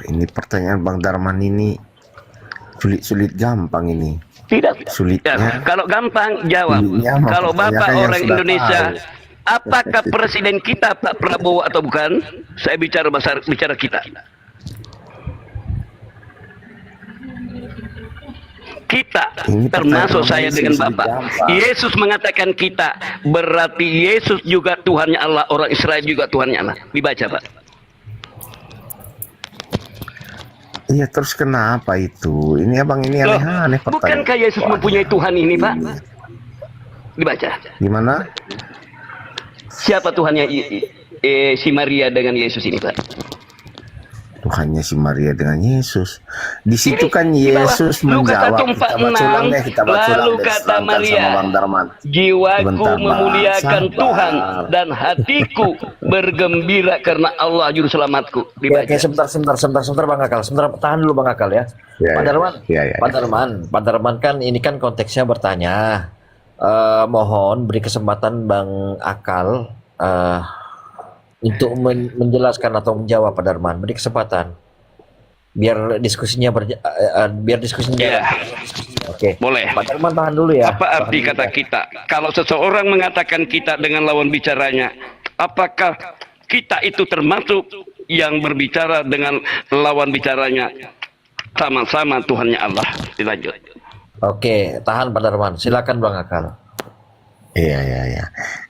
Ini pertanyaan Bang Darman ini sulit-sulit gampang ini. Tidak. Sulitnya. Ya, kalau gampang jawab. Kalau Bapak orang Indonesia, apakah presiden kita Pak Prabowo atau bukan? Saya bicara kita. Kita, termasuk saya dengan Bapak. Yesus mengatakan kita, berarti Yesus juga Tuhannya Allah, orang Israel juga Tuhannya Allah. Dibaca, Pak. Iya, terus kenapa itu? Ini abang ini aneh-aneh. Bukankah Yesus mempunyai Tuhan ini, Pak? Dibaca. Gimana? Siapa Tuhannya si Maria dengan Yesus ini, Pak? Tuhannya si Maria dengan Yesus. Di situ kan Yesus menjawab. Kita baca lalu kata Maria, jiwaku memuliakan Tuhan dan hatiku bergembira karena Allah juru selamatku. Oke, sebentar Bang Akal. Sebentar, tahan dulu Bang Akal ya. Pak Darman kan ini kan konteksnya bertanya. Mohon beri kesempatan Bang Akal untuk menjelaskan atau menjawab Pak Darman, beri kesempatan biar diskusinya Oke. Boleh. Pak Darman tahan dulu ya. Apa arti kata kita? Kalau seseorang mengatakan kita dengan lawan bicaranya, apakah kita itu termasuk yang berbicara dengan lawan bicaranya sama-sama Tuhannya Allah? Dilanjut. Oke, tahan Pak Darman. Silakan Bang Akal. Iya.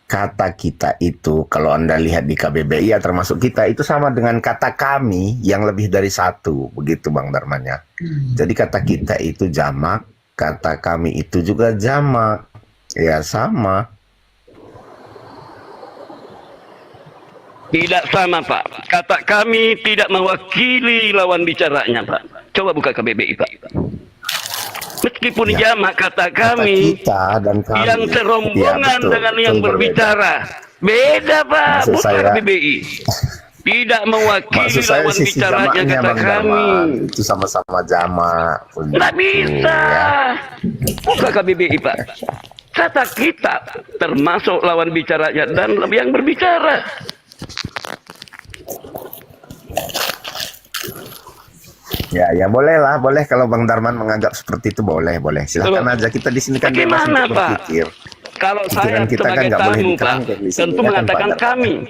Kata kita itu, kalau Anda lihat di KBBI ya termasuk kita, itu sama dengan kata kami yang lebih dari satu. Begitu Bang Darmannya. Jadi kata kita itu jamak, kata kami itu juga jamak. Ya sama. Tidak sama Pak. Kata kami tidak mewakili lawan bicaranya Pak. Coba buka KBBI Pak. Meskipun jamak kata kami, kita dan kami yang serombongan dengan yang berbicara beda Pak. Bukan KBBI tidak mewakili lawan bicaranya kata kami. Itu sama-sama jamak. Nggak bisa. Buka KBBI Pak. Kata kita termasuk lawan bicaranya dan yang berbicara. Ya boleh kalau Bang Darman menganggap seperti itu boleh. Silakan aja, kita di sini kan bebas untuk berpikir. Kalau saya kita sebagai kan tamu Pak, tentu mengatakan kami.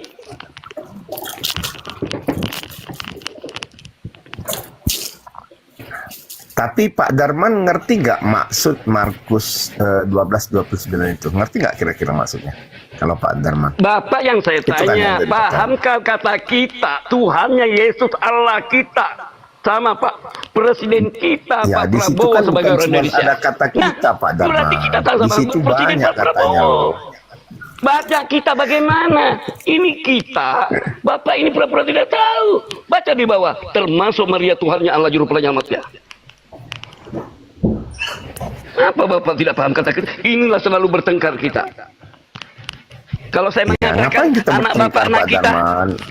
Tapi Pak Darman ngerti nggak maksud Markus 12:29 itu? Ngerti nggak kira-kira maksudnya? Kalau Pak Darman. Bapak yang saya tanya, pahamkah kata kita, Tuhannya Yesus Allah kita? Sama Pak, Presiden kita ya, Pak Prabowo kan sebagai orang Indonesia. Ada kata kita Pak Darman. Berarti kita tahu di situ banyak katanya loh. Baca kita bagaimana? Ini kita, Bapak ini pura-pura tidak tahu. Baca di bawah, termasuk Maria Tuhannya Allah juru penyelamatnya. Apa Bapak tidak paham kata kita? Inilah selalu bertengkar kita. Kalau saya mengatakan anak Bapak anak kita,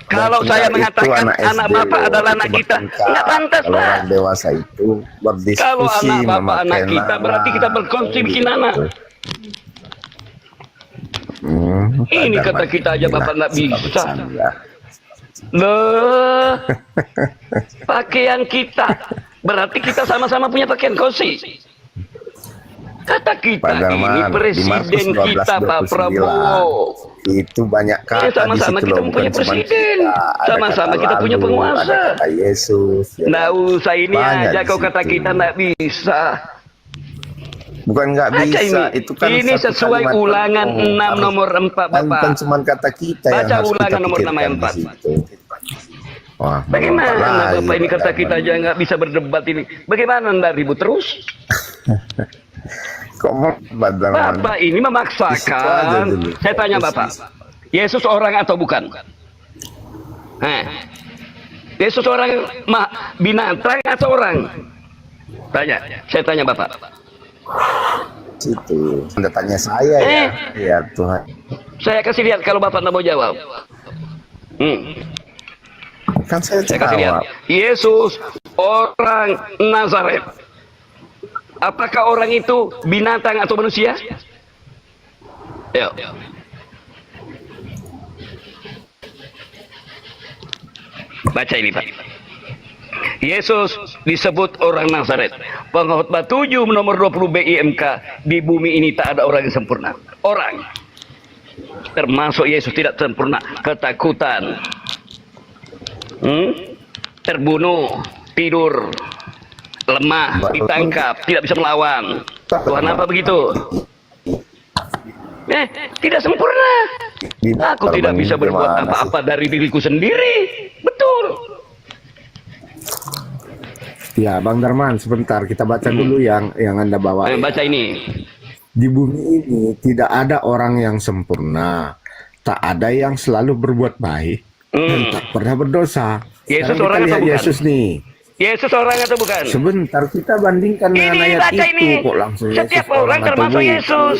kalau saya mengatakan anak Bapak adalah anak kita, nggak pantas Pak. Orang dewasa itu berdiskusi. Kalau anak Bapak anak kita, berarti kita berkongsi bikin anak. Ini kata kita aja Bapak nggak bisa. Loh, pakaian kita, berarti kita sama-sama punya pakaian kosi. Kata kita ini presiden kita Pak Prabowo. Itu banyak kata sama-sama kita punya presiden, sama-sama kita punya penguasa. Yesus. Nggak usah ini aja kau kata kita nggak bisa. Bukan nggak bisa, itu kan ini sesuai ulangan 6 nomor 4 Bapak. Bukan cuma kata kita baca yang ulangan nomor 4. Wah, bagaimana Bapak ini kata kita aja nggak bisa berdebat ini. Bagaimana Anda ribut terus? Bapak ini memaksakan. Saya tanya Bapak, Yesus orang atau bukan? Yesus orang binatang atau orang? Saya tanya Bapak. Itu Anda tanya saya ya Tuhan. Saya kasih lihat kalau Bapak nggak mau jawab. Kan saya kasih lihat. Yesus orang Nazaret. Apakah orang itu binatang atau manusia? Yuk. Baca ini Pak. Yesus disebut orang Nazaret. Pengkhotbah 7 nomor 20 BIMK, di bumi ini tak ada orang yang sempurna. Orang, termasuk Yesus, tidak sempurna. Ketakutan, terbunuh, tidur, lemah, ditangkap, tidak bisa melawan. Tuhan apa begitu? Tidak sempurna. Aku tidak bisa berbuat apa-apa dari diriku sendiri. Betul. Ya, Bang Darman, sebentar kita baca dulu yang Anda bawa. Baca ini. Di bumi ini tidak ada orang yang sempurna, tak ada yang selalu berbuat baik, dan tak pernah berdosa. Yesus Sekarang orang kita atau lihat bukan? Yesus nih. Yesus orang atau bukan? Sebentar kita bandingkan dengan Ini ayat baca itu ini. kok langsung Setiap Yesus orang atau termasuk bukan. Yesus.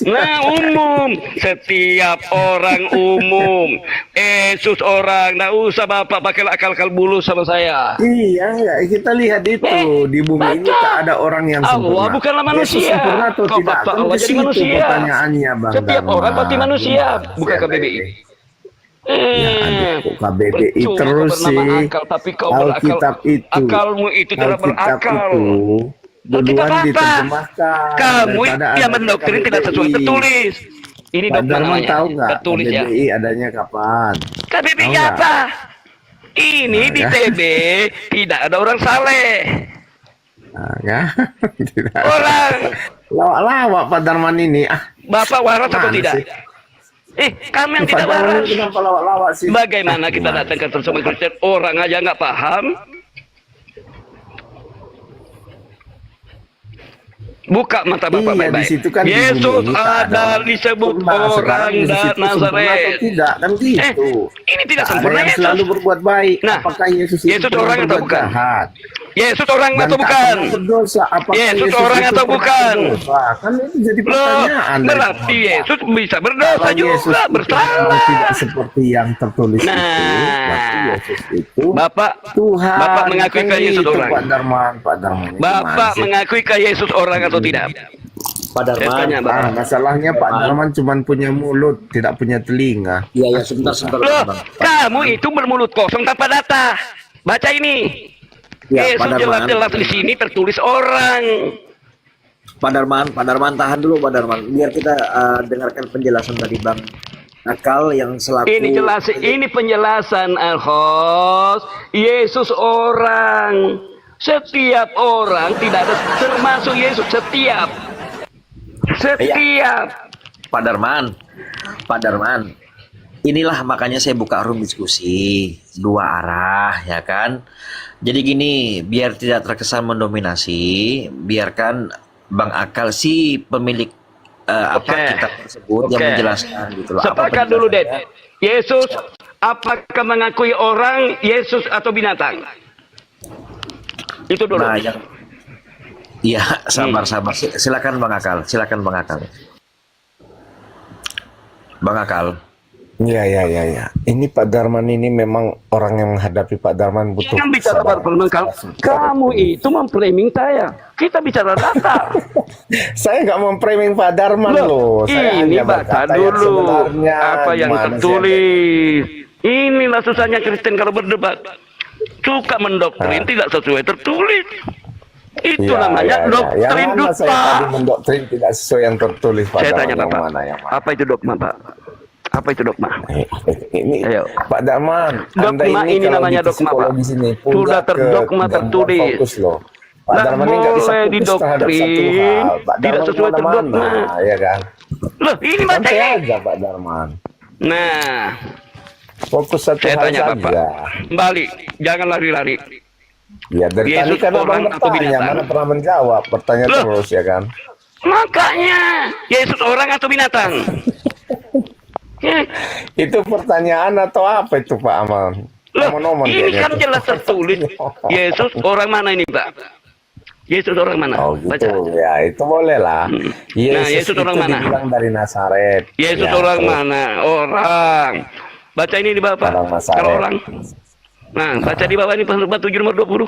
Nah, umum. Setiap orang umum. Yesus orang. Nggak usah Bapak pakai akal-akal bulu sama saya. Iya, ya, kita lihat itu di bumi ini baca. tak ada orang yang sempurna. Allah bukanlah Yesus manusia. sempurna atau Kau tidak? paksa Kan Allah ke jadi situ manusia. pertanyaannya, Bang Setiap Darman. orang pasti manusia. Bukan Ya, KBBI. Ya, aduh, kok KBBI Percuma terus kau bernama sih. akal, tapi kau Alkitab berakal. itu, Akalmu itu tidak Alkitab berakal. itu duluan apa? diterjemahkan. Kamu daripada yang adanya mendoktrin tidak sesuai KBBI. tertulis. Ini Pak dogma Darman namanya. tahu nggak Tertulis ya. KBBI adanya kapan? KBBI Tahu nggak? apa? Ini Nah, di ya. TB tidak ada orang saleh. Nah, ya. Tidak. Orang. Lawak-lawak Pak Darman ini. Bapak waras atau Mana tidak? sih? Kami yang Pak tidak Darman waras. ini kenapa lawak-lawak sih? Bagaimana kita Gimana? datang ke sama Kristen, orang aja nggak paham? Buka mata Bapak Iya, di baik-baik. situ kan di Yesus bumi ini tak ada orang disebut sempurna. Sekarang orang Yesus dan itu sempurna Nazaret. atau tidak kan gitu. Ini tidak Tak ada sempurna yang Yesus. selalu berbuat baik. Nah, Apakah Yesus itu Yesus pernah orang atau berbuat bukan? jahat? Yesus orang Dan atau tak bukan? pernah berdosa. Apakah Yesus Yesus orang itu atau pernah bukan? berdosa? Kan itu jadi Loh, pertanyaan. dari berarti kita. Yesus bisa berdosa Kalau Yesus juga, itu memang bersalah. tidak seperti yang tertulis itu, Nah, berarti Yesus itu Bapak, Tuhan. Bapak mengakui Kan Yesus gitu, orang. Pak Darman, Pak Darman. ini Bapak gimana sih? mengakui Yesus orang atau tidak? Pak Saya tanya, Darman. Bapak. Masalahnya Pak Darman cuma punya mulut, tidak punya telinga. Iya, ya, sebentar, Loh, Bang. kamu itu bermulut kosong tanpa data. Baca ini. Ya, Yesus Pak Darman. jelas-jelas di sini tertulis orang. Pak Darman tahan dulu Pak Darman. Biar kita dengarkan penjelasan tadi Bang Akal yang selaku. Ini jelas, ini penjelasan Al-Khos. Yesus orang. Setiap orang tidak ada, termasuk Yesus. Setiap. Pak Darman. Inilah makanya saya buka room diskusi dua arah ya kan. Jadi gini, biar tidak terkesan mendominasi, biarkan Bang Akal si pemilik kitab tersebut yang menjelaskan gitu loh. Sepakat dulu, Ded. Yesus apakah mengakui orang, Yesus atau binatang? Itu dulu. Nah, iya, sabar. Silakan Bang Akal. Bang Akal. Ya. Ini Pak Darman ini memang orang yang menghadapi Pak Darman butuh. Jangan bicara kesabaran. kamu itu memframing saya. Kita bicara data. Saya nggak memframing Pak Darman loh. Saya Ini hanya baca berkata yang dulu sebenarnya. apa yang Gimana sih tertulis. Inilah susahnya Kristen kalau berdebat. Suka mendoktrin tidak sesuai tertulis. Itu namanya doktrin Yang mana saya tadi dusta. mendoktrin tidak sesuai yang tertulis Pak Saya Darman. tanya Yang Bapak, mana, yang mana? apa itu dogma Pak? Apa itu dogma? Ini Ayo. Pak Darman, Anda Dogma ini kalau namanya di dogma, Pak. psikologi sini Sudah punya terdogma ke- tertulis. fokus loh. Pak Nggak Darman ini nggak bisa boleh fokus terhadap satu didoktrin, hal. Pak tidak Darman sesuai kemana-mana, terdogma. ya kan? Loh, ini baca Santai ini. aja Pak Darman. Nah, Fokus satu saya hal tanya saja. Bapak. Balik, jangan lari-lari. Ya dari tadi Yesus kan abang orang atau bertanya, binatang? mana pernah menjawab, bertanya Loh. terus ya kan? Makanya, Yesus orang atau binatang? Itu pertanyaan atau apa itu Pak Aman? Loh, Nomor-nomor ini kayaknya kan tuh. jelas tertulis. Yesus orang mana ini, Pak? Yesus orang mana? Oh gitu, Baca. ya itu boleh lah. Yesus itu orang mana? dibilang dari Nazaret. Yesus Ya, orang terus mana? Orang. Baca ini di Bapak. Orang Nazaret. Kalau orang. Nah, baca di bawah ini pengkhotbah 7 nomor 20.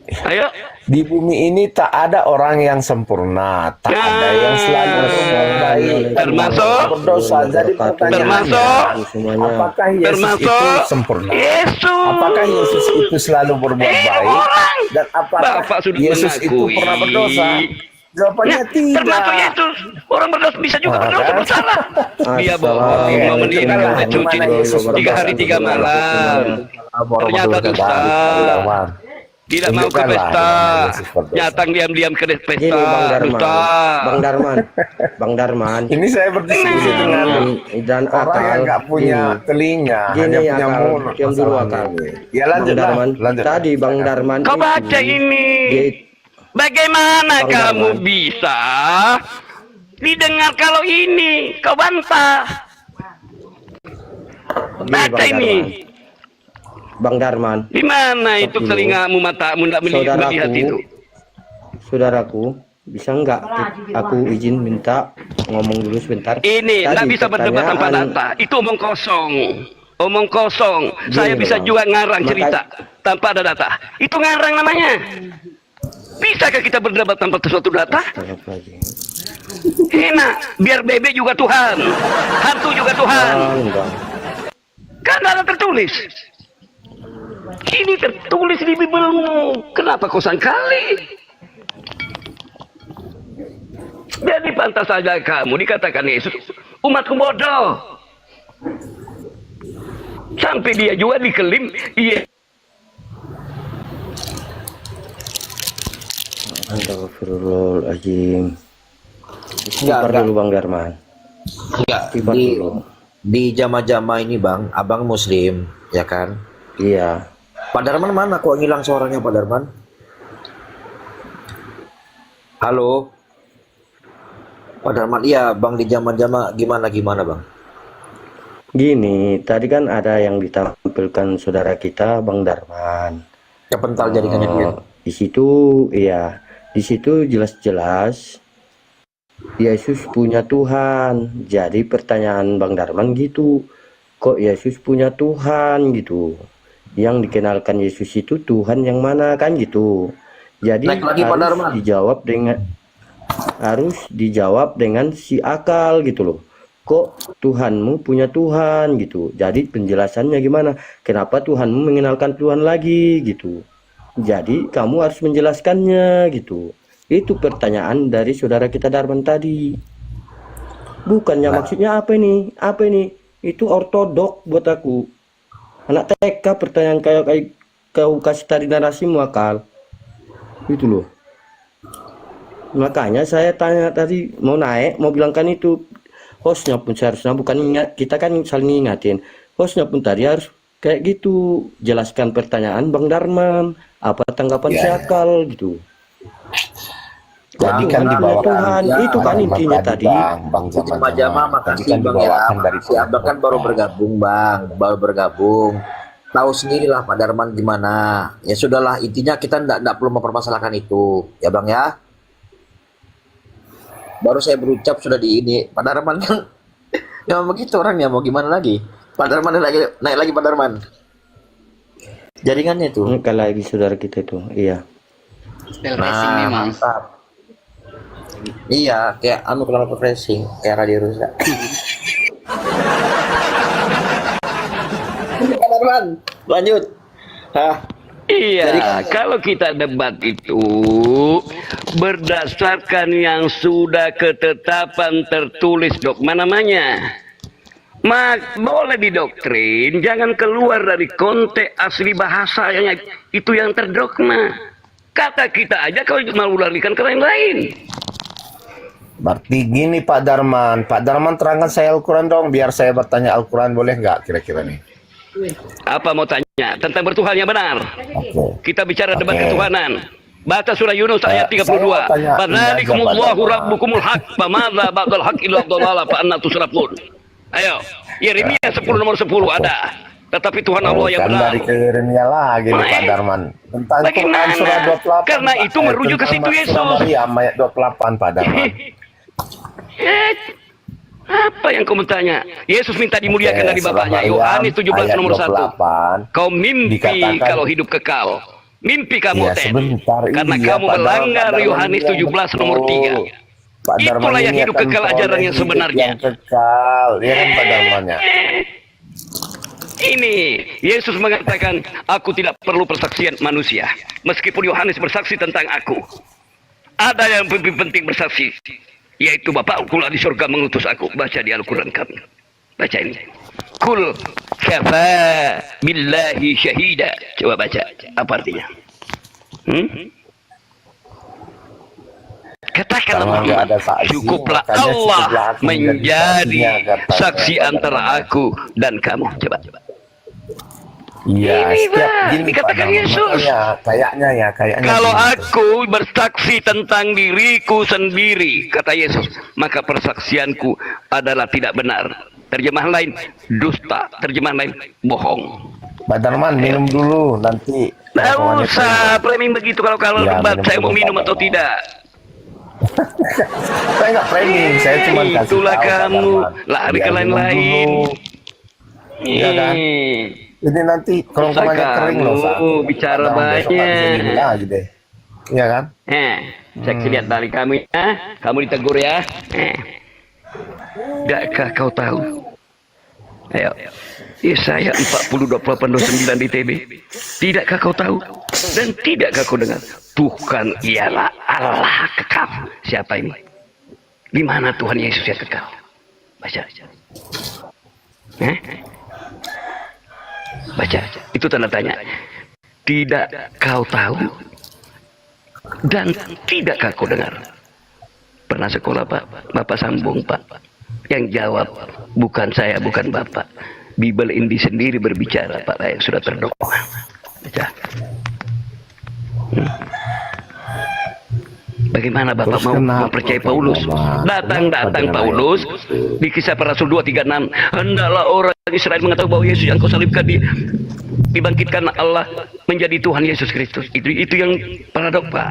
Ayo. Di bumi ini tak ada orang yang sempurna, tak ada yang selalu berbuat baik, Termasuk berdosa. Jadi pertanyaannya, termasuk apakah Yesus itu termasuk sempurna? Yesus. Apakah Yesus itu selalu berbuat baik? Orang. Dan apakah Bapak sudah Yesus itu mengakui. pernah berdosa? Jawabannya Nah, tidak. termasuk Yesus. Orang berdosa bisa juga Nah, berdosa kan? bersalah. Dia bohong, Oke, mau mendirikan itulah rumah suci gimana Yesus 3 hari 3 malam. Ternyata dusta. Tidak mau ke Tunjukkanlah pesta. gimana Yesus berdosa. Nyatang diam-diam ke Gini pesta. Bang Darman, Dusta. Bang Darman, Ini saya berdiskusi dengan dan orang yang akal. nggak punya telinga, Gini hanya punya akal, mulut. diam dulu masalahnya akal. ini. Ya lanjut Bang Darman, lanjut. tadi Bang Darman Kau itu, baca ini. dia- Bagaimana Bang kamu Darman. bisa didengar kalau ini kau bantah? Gini, Baca Bang ini. Bang Darman, Di mana itu Dulu. telingamu, matamu tidak melihat itu? saudaraku, bisa nggak aku izin minta ngomong dulu sebentar? Ini tidak Tadi bisa berdebat tanpa pertanyaan- data. Itu omong kosong. Omong kosong. Saya Gini, bisa Bang. juga ngarang Maka- cerita tanpa ada data. Itu ngarang namanya. Bisakah kita berdebat tanpa sesuatu data? Astagfirullahaladzim. Enak. Biar bebek juga Tuhan. Hantu juga Tuhan. Bang. Kan ada tertulis. Ini tertulis di Bibelmu. Kenapa kau sangkali? Jadi pantas saja kamu dikatakan Yesus umatku bodoh. Sampai dia juga dikelim. Iya. Astagfirullahaladzim. Enggak, Istighfar enggak. dulu Bang Darman. Enggak, Istighfar di dulu. di jama-jama ini Bang, abang Muslim, ya kan? Iya. Pak Darman mana? Kok ngilang suaranya Pak Darman? Halo? Pak Darman, iya Bang, di jama-jama gimana Bang? Gini, tadi kan ada yang ditampilkan saudara kita Bang Darman. Kepental jaringannya dia. Di situ, iya, di situ jelas-jelas Yesus punya Tuhan. Jadi pertanyaan Bang Darman gitu, kok Yesus punya Tuhan gitu? Yang dikenalkan Yesus itu Tuhan yang mana kan gitu? Jadi Naik lagi, Pak Darman. harus dijawab dengan si akal gitu loh. Kok Tuhanmu punya Tuhan gitu? Jadi penjelasannya gimana? Kenapa Tuhanmu mengenalkan Tuhan lagi gitu? Jadi kamu harus menjelaskannya gitu. Itu pertanyaan dari saudara kita Darman tadi. Bukannya maksudnya apa ini? Apa ini? Itu ortodok buat aku. Anak TK pertanyaan kayak kau kasih tadi narasimu akal. Itu loh. Makanya saya tanya tadi mau naik, mau bilangkan itu. Hostnya pun seharusnya bukan ingat, kita kan saling ingatin. Hostnya pun tadi harus kayak gitu, jelaskan pertanyaan Bang Darman, apa tanggapan si akal gitu. Jadi Tuhan kan punya dibawakan Tuhan, itu kan intinya tadi. Bang Jama-jama, Tadi makasih kan Bang ya. dibawakan dari Si Abang kan baru bergabung Bang, baru bergabung. Tahu sendirilah Pak Darman gimana. Ya sudahlah, intinya kita enggak perlu mempermasalahkan itu, ya Bang ya. Baru saya berucap sudah di ini. Pak Darman kan ya begitu orangnya, mau gimana lagi. Pak Darman naik lagi Pak Darman. Jaringannya itu. Kalau lagi saudara kita itu, iya. Nah, mantap. Iya, kayak kenal refreshing, kayak radio rusak. Pak Darman, lanjut. Hah? Iya, kalau kita debat itu berdasarkan yang sudah ketetapan tertulis dogma namanya. Boleh didoktrin, jangan keluar dari konteks asli bahasa yang itu yang terdogma. Kata kita aja kalau mau larikan ke lain-lain. Berarti gini Pak Darman terangkan saya Al-Quran dong, biar saya bertanya Al-Quran boleh nggak kira-kira nih? Apa mau tanya tentang bertuhan yang benar? Oke. Kita bicara debat Oke. ketuhanan. Baca surah Yunus ayat Saya 32. mau tanya Fadzalikumullahu ini aja, Pak rabbukumul haq, famadza ba'dal haq illa dhalala fa anna tusrafun. Ayo, Yeremia 10 nomor 10 ada. Tetapi Tuhan Allah yang kan benar. dari Yeremia lagi nih Pak Darman tentang Bagaimana? Quran surah 28 Karena Pak. itu merujuk ke Tentang situ surah Yesus. Maryam ayat 28 Pak Darman. Apa yang kau bertanya? Yesus minta dimuliakan dari Surah Bapaknya. Maryam Yohanes 17 ayat nomor 1. 28 Kau mimpi dikatakan- kalau hidup kekal. Mimpi kamu, Ya Ten. sebentar, Karena iya, kamu Pak Darman, melanggar Pak Darman Yohanes ini yang 17 nomor betul. 3. Pak Darman Itulah yang ini hidup akan kekal peroleh ajaran yang hidup sebenarnya. yang kekal, ya kan Pak Darman ya? Ini Yesus mengatakan, aku tidak perlu persaksian manusia. Meskipun Yohanes bersaksi tentang aku, ada yang lebih penting bersaksi, yaitu Bapakku di surga mengutus aku. Baca di Al-Quran kami. Baca ini. Kul kafa billahi syahida. Coba baca. Apa artinya? Katakanlah Karena nggak Muhammad, ada saksi, cukuplah makanya Allah cukuplah aku menjadi saksinya, katanya. saksi antara aku dan kamu. Coba. Iya, Ini, setiap Pak, gini Pak dikatakan Darman, Yesus. makanya kayaknya Kalau gini. aku bersaksi tentang diriku sendiri, kata Yesus, maka persaksianku adalah tidak benar. Terjemahan lain, dusta. Terjemahan lain, bohong. Pak Darman minum dulu nanti. Nggak rekamannya usah framing begitu kalau Ya, debat saya mau dulu, minum Pak atau Darman. tidak. Saya nggak framing, saya cuma kasih Itulah tahu, Pak kamu, Darman. lari ke Biar minum lain-lain. dulu. Iya kan? Jadi nanti kerongkongannya Masa kering loh. kamu bicara Pak Darman besok nggak bisa banyak. minum lagi deh. Iya kan? Saksi lihat dari kamu ya. Kamu ditegur ya. Tidakkah kau tahu? Ayo. Yesaya 40:28-29 di TB. Tidakkah kau tahu? Dan tidakkah kau dengar? Tuhan ialah Allah kekal. Siapa ini? Di mana Tuhan Yesus yang kekal? Baca. Baca. Itu tanda tanya. Tidak kau tahu? Dan tidakkah kau dengar? Pernah sekolah Pak? Bapak sambung Pak. Yang jawab, bukan saya, bukan Bapak. Bible ini sendiri berbicara Pak yang sudah terdoa. Baca. Bagaimana Bapak Terus mau kenapa, mempercayai Pak Paulus? Darman? Datang Kenapa Paulus dengan ayat itu? di Kisah Para Rasul 2:36. Hendaklah orang Israel mengetahui bahwa Yesus yang kau salibkan dibangkitkan Allah menjadi Tuhan Yesus Kristus. Itu yang paradok Pak.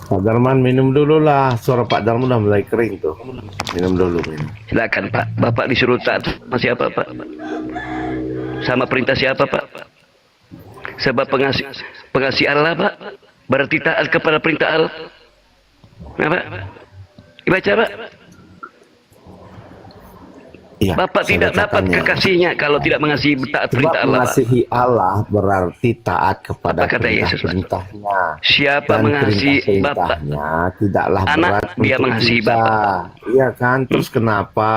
Pak Darman minum dulu lah. Suara Pak Darman udah mulai kering tuh. Minum dulu. Silakan Pak. Bapak disuruh taat sama siapa Pak? Sama perintah siapa Pak? Sebab pengasih Allah Pak. Berarti taat kepada perintah Allah. Nah Pak? Dibaca Pak. Ya, Bapak saya tidak dapat bacakannya. kekasihnya kalau tidak mengasihi taat Sebab perintah Allah Pak. mengasihi Allah berarti taat kepada Apa kata Yesus, Pak? perintah-perintahnya. Siapa Dan mengasihi perintah-perintahnya tidaklah Anak, berat dia untuk mengasihi kita. Bapak. Iya kan? Terus kenapa?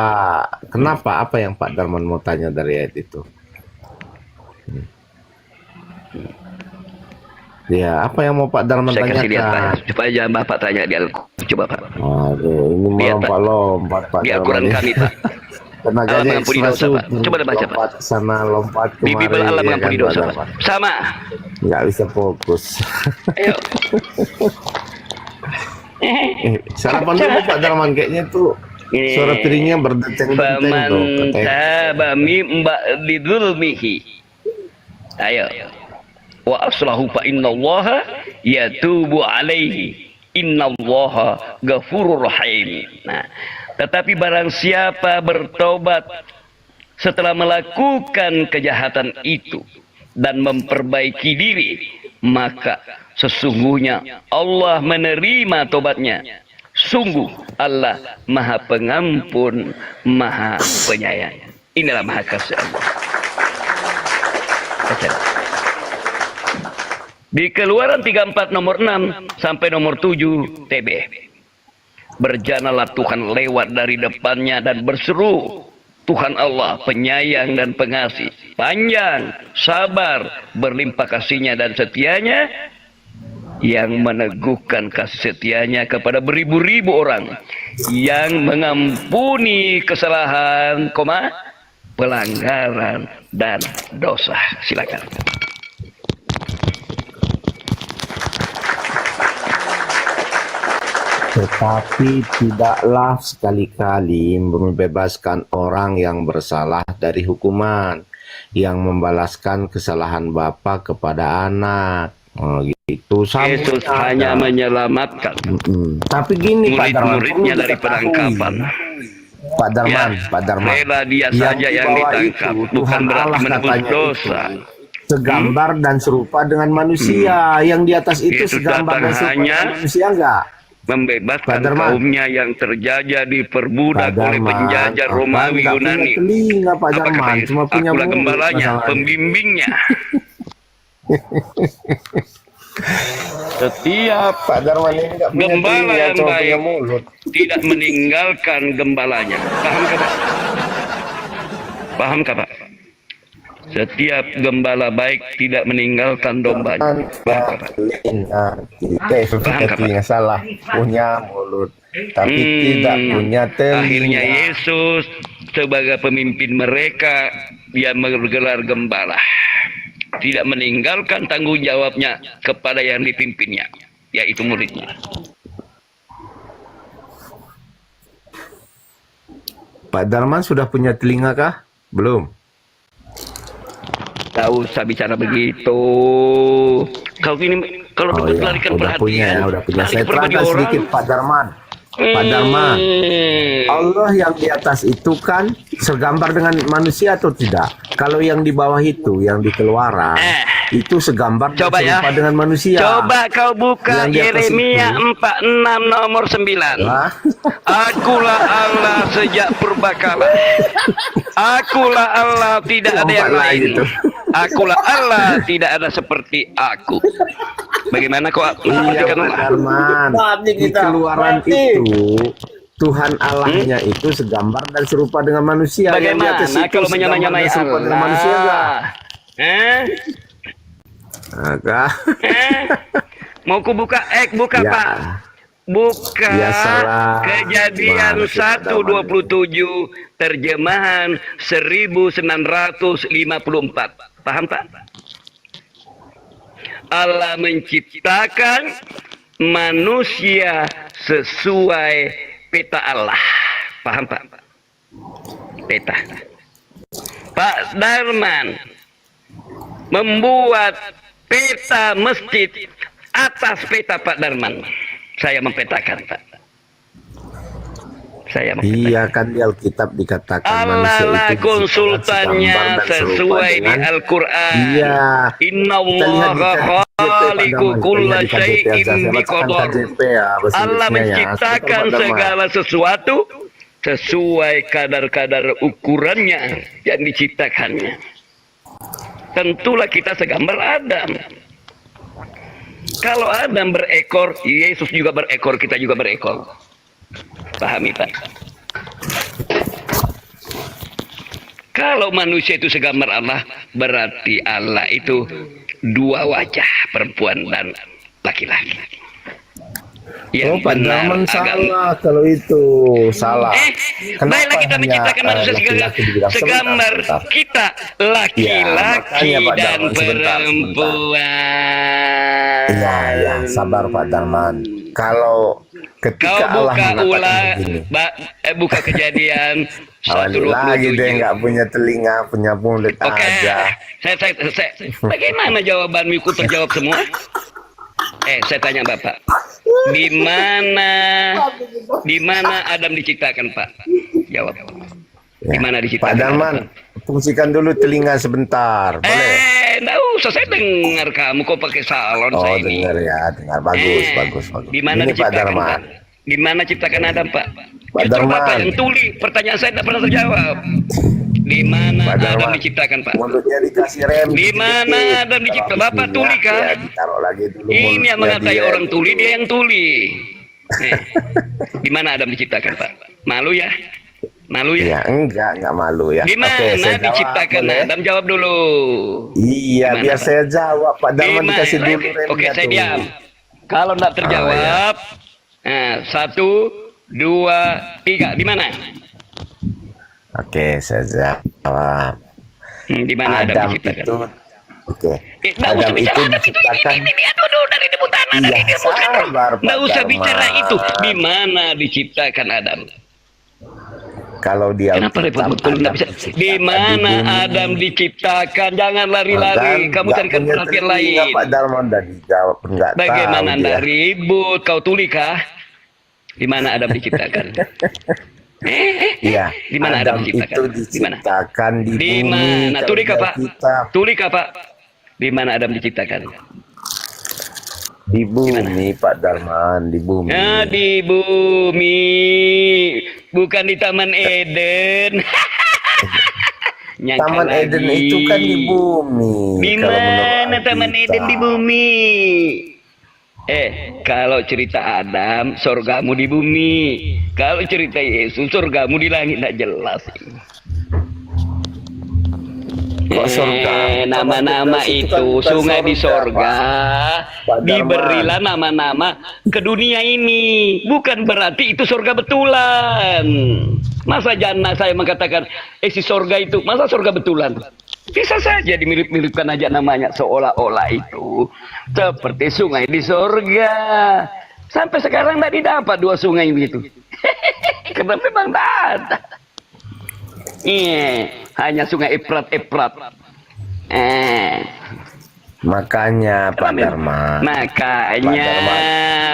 Kenapa? Apa yang Pak Darman mau tanya dari ayat itu? Ya, apa yang mau Pak Darman Saya kasih lihat Pak. tanyakan? Supaya jangan Bapak tanya di Al-Quran. Coba Pak. Aduh, ini Lihat, Pak. melompat-lompat Pak Di Darman Al-Quran ini. kami Pak. Allah Tenaganya mengampuni ekstra dosa Pak. super. Coba baca Pak. Lompat sana, lompat Di kemari. Bible Allah ya mengampuni kan, dosa Pak Pak. Darman? Sama. Nggak bisa fokus. Ayo. Sarapan dulu Pak Darman, kayaknya tuh Ini. suara piringnya berdenteng-denteng Faman tuh. Katanya. taba mimba lidzulmihi. Ayo. Wa aslahu fa innallaha yatubu alaihi. Innallaha ghafurur rahim. Nah, tetapi barang siapa bertobat setelah melakukan kejahatan itu dan memperbaiki diri, maka sesungguhnya Allah menerima tobatnya. Sungguh Allah Maha Pengampun, Maha Penyayang. Inilah Maha Kasih Allah. Baca. Di Keluaran 34 nomor 6 sampai nomor 7 TB. Berjalanlah Tuhan lewat dari depannya dan berseru, Tuhan Allah penyayang dan pengasih, panjang, sabar, berlimpah kasihnya dan setianya, yang meneguhkan kasih setianya kepada beribu-ribu orang, yang mengampuni kesalahan, pelanggaran dan dosa. Silakan. Tetapi tidaklah sekali-kali membebaskan orang yang bersalah dari hukuman, yang membalaskan kesalahan bapa kepada anak. Oh, gitu. Yesus hanya menyelamatkan Tapi gini Pak Darman, murid-muridnya perlu dari diketahui. penangkapan. Pak Darman, Pak Darman. Rela dia Yang saja di yang bawah ditangkap, itu, bukan Tuhan berarti Allah menebus katanya dosa. itu segambar dan serupa dengan manusia. Yang di atas itu Yesus segambar datang dan serupa hanya dengan manusia enggak? Membebaskan Pak Darman. kaumnya yang terjajah diperbudak Pak oleh Darman, penjajah Akang Romawi nggak punya Yunani. telinga, Pak Apa kata Darman, Yesus? cuma punya Akulah mulut gembalanya, masalahnya. pembimbingnya. Setiap Pak Darman ini nggak punya gembala telinga, yang cuma punya baik mulut. tidak meninggalkan gembalanya. Paham Pak? Paham Pak? Setiap gembala baik tidak meninggalkan dombanya. Paham Pak? Punya telinga salah, punya mulut, tapi tidak punya telinga. Akhirnya Yesus sebagai pemimpin mereka, dia bergelar gembala. Tidak meninggalkan tanggung jawabnya kepada yang dipimpinnya, yaitu muridnya. Pak Darman sudah punya telinga kah? Belum. Tak usah bicara begitu. Kau ini kalau Oh dapat iya, larikan udah punya ya, perhatian, udah punya. lari Saya ke pribadi terangkan orang. sedikit Pak Darman. Pak Darman, Allah yang di atas itu kan segambar dengan manusia atau tidak? Kalau yang di bawah itu, yang di keluaran, itu segambar dan Coba ya. serupa dengan manusia. Coba kau buka Yang di atas Yeremia itu. 46 nomor 9. Lah. Akulah Allah sejak purbakala. Akulah Allah, tidak ada yang Lompat lagi lain. tuh. Akulah Allah, tidak ada seperti aku. Bagaimana kau Iya mengartikan Pak Allah? Darman, di keluaran itu Tuhan Allahnya itu segambar dan serupa dengan manusia. Yang di Bagaimana atas itu kalau segambar menyamai-nyamai dan serupa dengan manusia enggak? Allah? Agak. Mau ku buka? Buka Ya. Pak. Buka Biasalah. Kejadian Mana sih, Pak Darman? 1:27 terjemahan 1954. Paham Pak? Allah menciptakan manusia sesuai peta Allah. Paham Pak? Peta. Pak Darman membuat peta masjid atas peta Pak Darman. Saya mempetakan Pak. Saya mempetakan. Iya kan di Alkitab dikatakan Allah lah manusia itu konsultannya segambar dan serupa sesuai di dengan- Al-Quran. Iya. Inna Kita lihat di Allah khaliqu kulla syai'in biqadar. Allah menciptakan segala sesuatu sesuai kadar-kadar ukurannya yang diciptakannya. Tentulah kita segambar Adam. Kalau Adam berekor, Yesus juga berekor, kita juga berekor. Pahami Pak? Kalau manusia itu segambar Allah, berarti Allah itu dua wajah, perempuan dan laki-laki. Oh, Pak Darman agama. salah kalau itu salah. Baiklah kita hanya, menciptakan manusia laki-laki dibilang segambar sebentar? kita laki-laki Ya, makanya, Pak dan Darman, sebentar. perempuan. Ya, sabar Pak Darman. Kalau Kau ketika Allah buka mengatakan ulang, begini, buka Kejadian awali lagi deh 1:27. nggak punya telinga, punya mulut Oke, aja. bagaimana jawabanmu ikut terjawab semua? Saya tanya Bapak, di mana Adam diciptakan Pak? Jawab. Di mana Pak diciptakan? Darman, fungsikan dulu telinga sebentar, boleh? Nggak usah, saya dengar kamu kok pakai salon Oh, saya ini. dengar ya, dengar. Bagus, bagus. Di mana Ini Pak diciptakan Darman. Pak? Di mana ciptakan Adam Pak? Pak Justru Darman. Bapak yang tuli, pertanyaan saya tidak pernah terjawab. Di mana Pak Adam Darman, diciptakan Pak? mulutnya dikasih rem. Di mana dikit-dikit. Adam diciptakan? Kalau Bapak habis tuli minyak, kah? ya, ditaruh lagi dulu Ini yang mulutnya mengatai dia, orang gitu. tuli, dia yang tuli. Di mana Adam diciptakan Pak? Malu ya? Malu ya? Ya, enggak malu ya. Di mana Oke, saya jawab, diciptakan boleh? Adam? Jawab dulu. Iya, Di mana, biar Pak? saya jawab. Pak Di Darman mana? dikasih dulu remnya Oke, saya tuh. diam. Kalau tidak terjawab, nah, 1, 2, 3. Di mana? Oke, saya jawab. Di mana Adam Adam diciptakan? itu, oke. Nggak Adam usah bicara itu Adam diciptakan. ini, aduh, dari ilmu tanah, Iya, dari ilmu tanah. sabar, Pak Nggak usah Darman. bicara itu. Di mana diciptakan Adam? Kalau dia Kenapa repot betul nggak bisa? Di mana Adam diciptakan? Jangan lari-lari. Kamu carikan perhatian lain. Pak Darman udah dijawab, enggak Bagaimana tahu Anda dia. ribut? Kau tuli kah? Di mana Adam diciptakan? Iya. Di mana Adam Adam itu diciptakan? Di mana? diciptakan di Di bumi. mana? Tulis karena Pak. kita Tulis Pak. Di mana Adam diciptakan? di bumi, Pak Darman, di bumi. Ya, di bumi, bukan di Taman Eden. Nyangka Taman Eden lagi. itu kan di bumi. Di kalau menurut mana Taman Alkitab. Eden di bumi? Kalau cerita Adam, sorgamu di bumi. Kalau cerita Yesus, sorgamu di langit, tidak jelas. Kok surga? Nama-nama Itu kan itu bukan sungai di surga, sorga Pak Darman. diberilah nama-nama ke dunia ini, bukan berarti itu surga betulan. Masa jana saya mengatakan si sorga itu, masa surga betulan? Bisa saja dimirip-miripkan aja namanya, seolah-olah itu seperti sungai di sorga. Sampai sekarang tidak didapat dua sungai begitu. Karena memang tidak ada. Iya, hanya sungai Efrat. Makanya Pak Darman. Makanya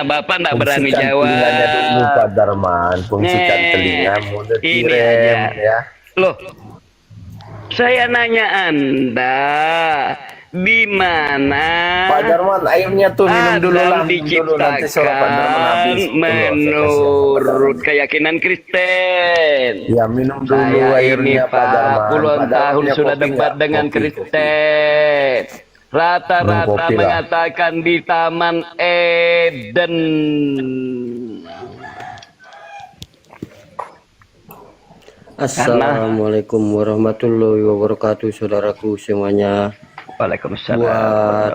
Bapak tidak berani Fungsikan jawab. telinganya dulu Pak Darman. Fungsikan telingamu Ini direm aja. ya. Loh, saya nanya Anda, di mana Pak Darman airnya tuh minum dulu lah. Adam Minum dulu nanti suara Pak Darman habis. diciptakan menurut keyakinan Kristen? Ya minum dulu Saya ini airnya Pak Darman. puluhan Pak Darman tahun punya sudah kopi debat nggak? dengan Kopi, Kristen. Rata-rata Minum kopi lah. mengatakan di Taman Eden. Assalamualaikum warahmatullahi wabarakatuh, saudaraku semuanya. Waalaikumsalam. Buat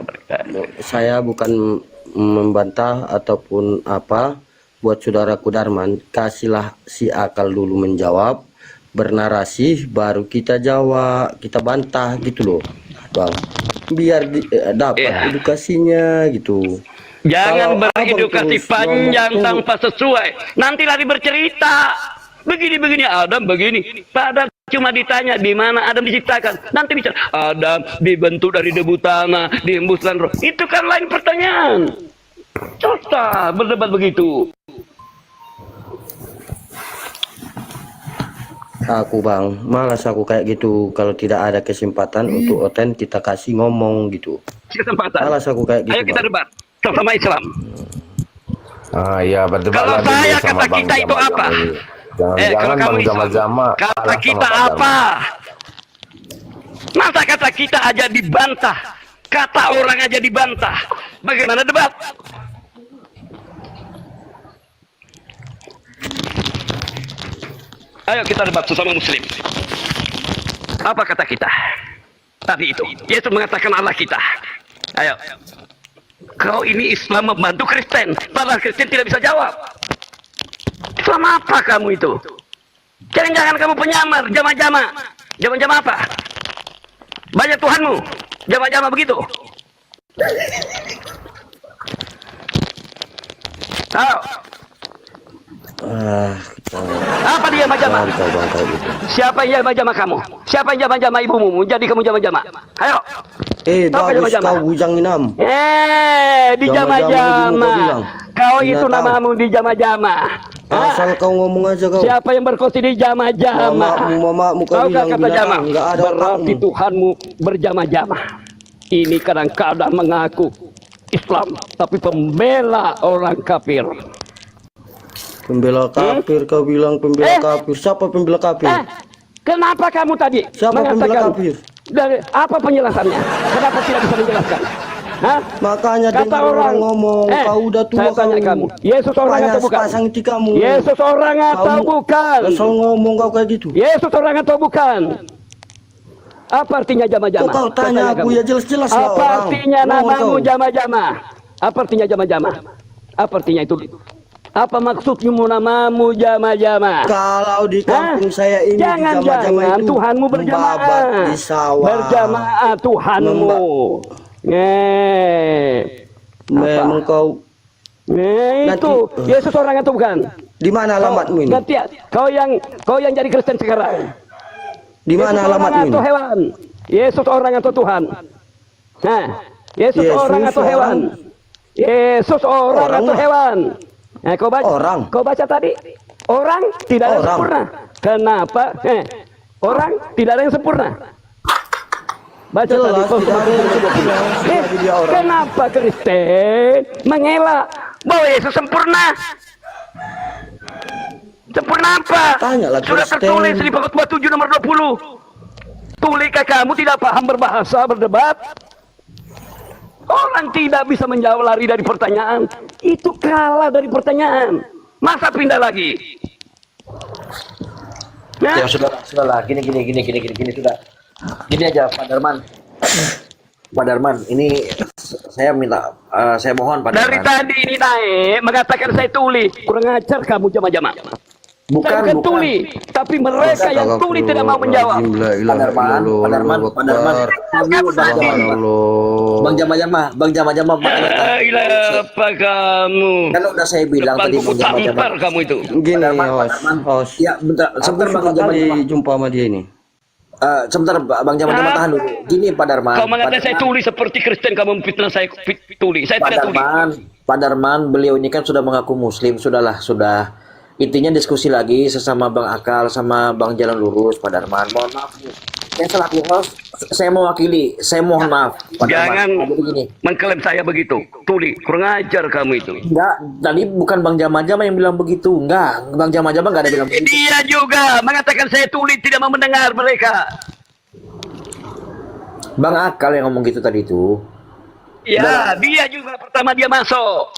saya bukan membantah ataupun apa, buat saudaraku Darman, kasihlah si akal dulu menjawab, bernarasi, baru kita jawab, kita bantah gitu loh, Bang. Biar dapat Iya. edukasinya gitu. Jangan Kalau abang beredukasi terus panjang ngomong, tanpa sesuai. Nanti lari bercerita. Begini Adam begini. Padahal cuma ditanya di mana Adam diciptakan. Nanti bicara Adam dibentuk dari debu tanah, dihembuskan roh. Itu kan lain pertanyaan. Coba berdebat begitu. Aku Bang, malas aku kayak gitu kalau tidak ada kesempatan untuk oten kita kasih ngomong gitu. Kesempatan. Malas aku kayak gitu. Ayo kita Bang. debat sama Islam. Ah ya berdebat Kalau lah dulu saya sama kata Bang kita itu Jama-Jama apa? ini. Kalau Jangan-jangan kamu Bang Islam, Jama-Jama kata kalah sama kita Pak Darman. apa? Masa kata kita aja dibantah? Kata orang aja dibantah. Bagaimana debat? Ayo kita debat sesama muslim. Apa kata kita? Tadi itu. Yesus mengatakan Allah kita. Ayo. Kau ini Islam membantu Kristen. Padahal Kristen tidak bisa jawab. Islam apa kamu itu? Jangan-jangan kamu penyamar, jama-jama. Jama-jama apa? Banyak Tuhanmu. Jama-jama begitu. Ayo. Apa dia jama-jama? Bang kayak gitu. Siapa yang jama-jama kamu? Siapa yang jama-jama ibumu? Jadi kamu jama-jama. Ayo. Apa Bagus jama-jama? kau bujang inam. Di Jama-jama jama-jama. ibumu kau bilang. Kau itu Binatang. namamu di jama-jama. Asal kau ngomong aja kau. Siapa yang berkoti di jama-jama? Mamamu kau Kau bilang kata jama. binatang, enggak ada Berarti otakmu. Tuhanmu berjama-jama. Ini kadang-kadang mengaku Islam, tapi pembela orang kafir. Pembela kafir kau bilang pembela kafir. Siapa pembela kafir? Kenapa kamu tadi Siapa pembela kafir? Dari apa penjelasannya? Kenapa tidak bisa menjelaskan? Hah? Makanya Kata dengar orang ngomong, kau udah tua saya tanya kau. kamu, Yesus orang Banyak atau bukan? sepasang hati kamu. Yesus orang atau bukan? Asal ngomong kau kayak gitu. Yesus orang atau bukan? Apa artinya jama-jama? Kau tanya aku ya jelas-jelas lah Apa orang. artinya Ngomong namamu kau. jama-jama? Apa artinya jama-jama? Apa artinya itu? Apa maksudmu namamu jama-jama? Kalau di kampung saya ini di jama-jama Jangan-jangan itu Tuhanmu membabat berjamaah. di sawah. Berjamaah Tuhanmu. Memang kau Itu Yesus orang atau bukan? di mana alamatmu ini? Nanti kau yang jadi Kristen sekarang. Di mana Yesus orang alamatmu ini? atau hewan? Yesus orang atau Tuhan? Nah, Yesus orang atau hewan? Yesus orang Orang atau lah. hewan? Nah, kau baca. Orang. Kau baca tadi? Orang tidak ada yang Orang. sempurna. Kenapa? Orang tidak ada yang sempurna. Baca tadi Jelas tidak ada yang sempurna. Selagi dia orang. Kenapa Kristen mengelak bahwa Yesus sempurna? Sempurna apa? Tanyalah Sudah Kristen. tertulis di Khotbah 7 nomor 20. Tulikah kamu tidak paham berbahasa, berdebat? Orang tidak bisa menjawab, lari dari pertanyaan. Itu kalah dari pertanyaan. Masa pindah lagi? Nah, Ya sudah lah. Gini sudah. Gini aja Pak Darman. Pak Darman, ini saya minta, saya mohon Pak dari Darman. tadi ini naik mengatakan saya tuli. Kurang ajar kamu jamaah-jamaah. Saya bukan tuli, tapi mereka yang tuli tidak mau menjawab. Pak Darman. Bang Jama-Jama. Apa kamu? Kan udah saya bilang tadi Depanku Bang Jama-Jama. tampar kamu itu. Gini, Darman, host. Ya, bentar, Aku sebentar Bang suka kali Jama-Jama. jumpa sama dia ini. Sebentar Bang Jama-Jama tahan dulu. Gini Pak Darman. Kau mengatakan saya tuli seperti Kristen, kamu fitnah saya tuli. Saya tidak tuli. Pak Darman, beliau ini kan sudah mengaku Muslim, sudah. Intinya diskusi lagi sesama Bang Akal sama Bang Jalan Lurus, Pak Darman. Mohon maaf, saya selaku host, saya mewakili, saya mohon maaf. Pak Jangan Darman, jadi gini. mengklaim saya begitu. Tuli, kurang ajar kamu itu. Enggak, tadi bukan Bang Jama-Jama yang bilang begitu. Enggak, Bang Jama-Jama enggak ada bilang begitu. Dia juga mengatakan saya tuli, tidak mau mendengar mereka. Bang Akal yang ngomong gitu tadi itu. Ya, dia juga pertama dia masuk.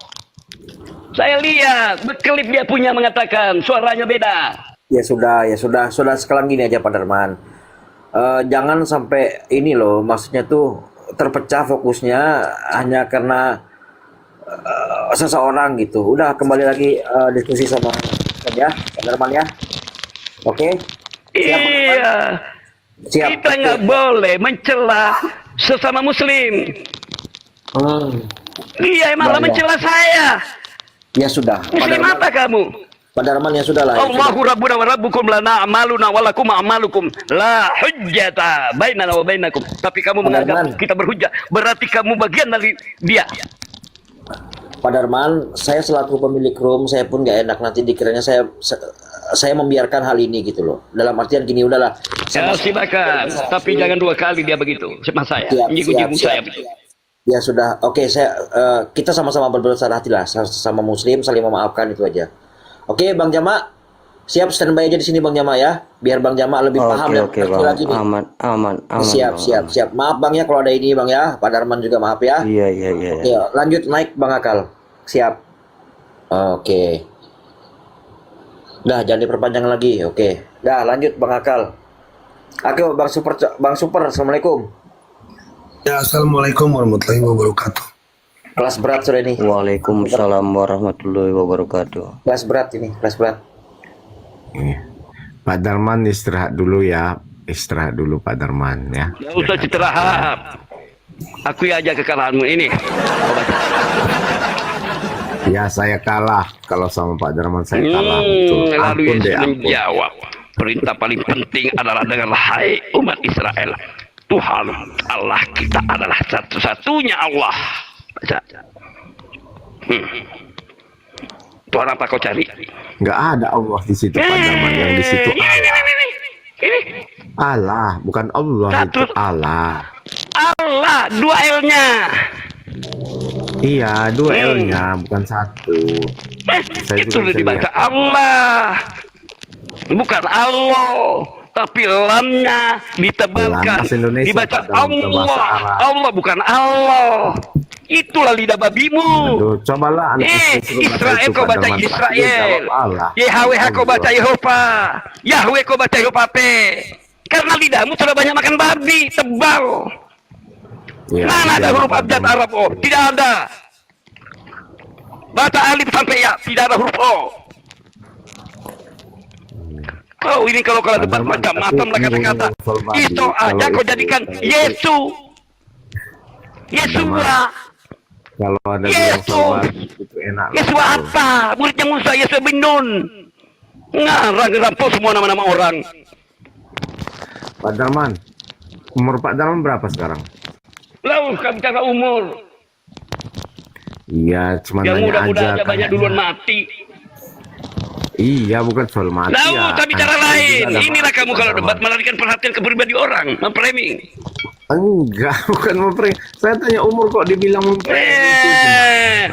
Saya lihat, berkelip dia punya mengatakan suaranya beda. Ya sudah sekarang gini aja Pak Darman. Jangan sampai ini loh, maksudnya tuh terpecah fokusnya hanya karena seseorang gitu. Udah kembali lagi diskusi sama ya, Pak Darman ya. Oke? Siap, Pak Darman? Iya, Siap. kita nggak boleh mencela sesama Muslim. Dia malah Ya. mencela saya. Ya sudah, Pak Muslim Darman. apa kamu? Pak Darman ya sudah lah. Ya sudah. Allahu Rabbuna wa Rabbukum lana a'maluna wa lakum a'malukum la hujjata bainana wa bainakum. Tapi kamu menganggap Darman. kita berhujjah, berarti kamu bagian dari dia. Pak Darman, saya selaku pemilik room, saya pun nggak enak nanti dikiranya saya membiarkan hal ini gitu loh. Dalam artian gini, udahlah. Ya silakan, tapi jangan dua kali dia begitu sama saya. Siap, Nyinggung saya. Ya sudah, oke, kita sama-sama berbesar hati lah, sama Muslim, saling memaafkan itu aja. Oke, Bang Jama, siap standby aja di sini Bang Jama ya, biar Bang Jama lebih paham dan Oke, ngerti Bang. lagi nih. Aman. Siap. Maaf Bang ya kalau ada ini Bang ya, Pak Darman juga maaf ya. Iya. Oke, lanjut naik Bang Akal, siap. Oke. Dah, jangan diperpanjang lagi. Oke. Dah, lanjut Bang Akal. Oke, Bang Super, Assalamualaikum. Ya, Assalamualaikum warahmatullahi wabarakatuh. Kelas berat sore ini. Waalaikumsalam warahmatullahi wabarakatuh. Kelas berat ini, kelas berat. Iya. Pak Darman istirahat dulu ya. Istirahat dulu Pak Darman ya. Nggak usah istirahat. Akui aja kekalahanmu ini. Ya saya kalah. Kalau sama Pak Darman saya kalah. Betul. Lalu Ampun Yesus deh, ampun. menjawab, perintah paling penting adalah dengarlah hai umat Israel. Tuhan Allah kita adalah satu-satunya Allah. Baca. Tuhan apa kau cari? Nggak ada Allah di situ Pak Darman. Yang di situ Ini Allah, bukan Allah Satu. itu Allah. Allah, dua L-nya. Iya, dua L-nya bukan satu. Saya Itu juga bisa dibaca lihat. Allah. Bukan Allah, tapi lamnya ditebalkan. Lam bahasa Indonesia, Dibaca Pak, dalam bahasa Allah. Arab. Allah bukan Allah. Itulah lidah babimu. Aduh, cobalah anak Israel kau baca Israel. YHWH kau baca Yehova. Yahweh kau baca Yehova P. Karena lidahmu sudah banyak makan babi, tebal. Ya, Mana ada ya, huruf Pak abjad Darman. Arab O? Tidak ada. Baca alif sampai ya, tidak ada huruf O. Kau ini kalau kalian debat Darman, macam-macam lah tapi kata-kata. ngomong verbal Itu kalau aja kau itu- jadikan kalau Yesus. Yesua. Kalau ada Yesus. bilang verbal itu enak. Yesua apa? Muridnya Musa, Yesua bin Nun. Ngarang ngerampok semua nama-nama orang. Pak Darman, umur Pak Darman berapa sekarang? Lalu kau bicara umur. Iya, cuma Yang nanya muda-muda aja. aja banyak kayaknya. duluan mati. Iya, bukan soal mati Tahu, ya. tapi cara Itu lain. juga ada Inilah mati, kamu Pak kalau Darman. debat melarikan perhatian ke pribadi orang, memframing. Enggak, bukan saya tanya umur kok dibilang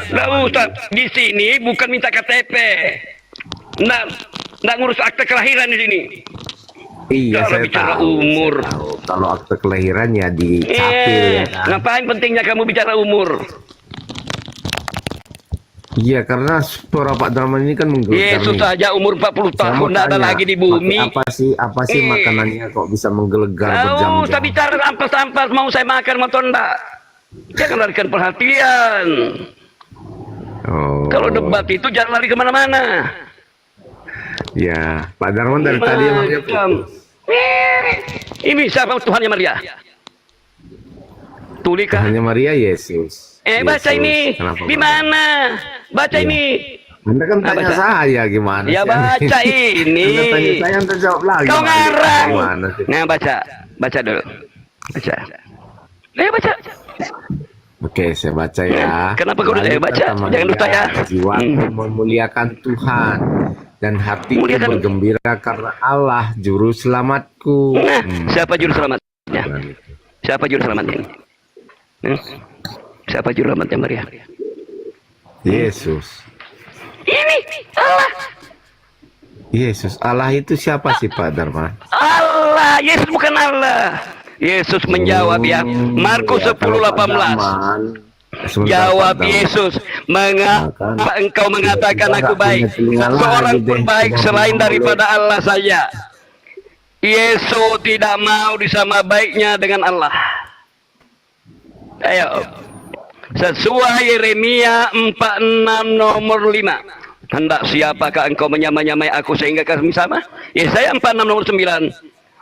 Nggak usah. Di sini bukan minta KTP. Nggak ngurus akte kelahiran di sini. Iya, Kalau saya bicara tahu. umur. Saya tahu. Kalau akte kelahiran ya dicapil ya kan. Ngapain pentingnya kamu bicara umur? Iya, karena suara Pak Darman ini kan menggelegar Yesus nih. saja umur 40 Saya mau tahun nggak ada tanya, lagi di bumi. pakai apa sih makanannya kok bisa menggelegar Tahu, berjam-jam? saya bicara ampas-ampas mau saya makan atau enggak. Jangan larikan perhatian. Oh. Kalau debat itu jangan lari kemana-mana. Ya, Pak Darman dari tadi emangnya Macam. Ini siapa Tuhannya Maria? Tulikah? hanya Maria Yesus. Baca Yesus. ini. Kenapa, Di Pak? mana? Baca Iya. ini. Anda kan tanya baca? saya gimana? Ya sih? baca ini. Anda tanya saya, Anda jawab lagi. Kau ngarang. Gimana sih? Nah, baca. Baca dulu. Baca. Baca. Oke, saya baca ya. Kenapa kau Lalu baca? kata Jangan Maria, lupa ya. Jiwaku memuliakan Tuhan dan hatiku Memuliakan. bergembira karena Allah juru selamatku. Nah, siapa juru selamatnya? Siapa juru selamatnya? Siapa juru selamatnya Maria? Yesus. Ini Allah. Yesus. Allah itu siapa sih Pak Darman? Allah. Yesus bukan Allah. Yesus menjawab ya. Markus Ya, kalau Pak 10:18. Darman, sebentar, Jawab Pak Darman. Yesus, mengapa engkau mengatakan Kita aku nggak baik? punya telinga Seorang lagi pun deh. baik Kita selain ngomong daripada Allah saja. Yesus tidak mau disama baiknya dengan Allah. Ayo. Sesuai Yeremia 46 nomor 5. Hendak siapakah engkau menyamai aku sehingga kami sama? Yesaya 46 nomor 9.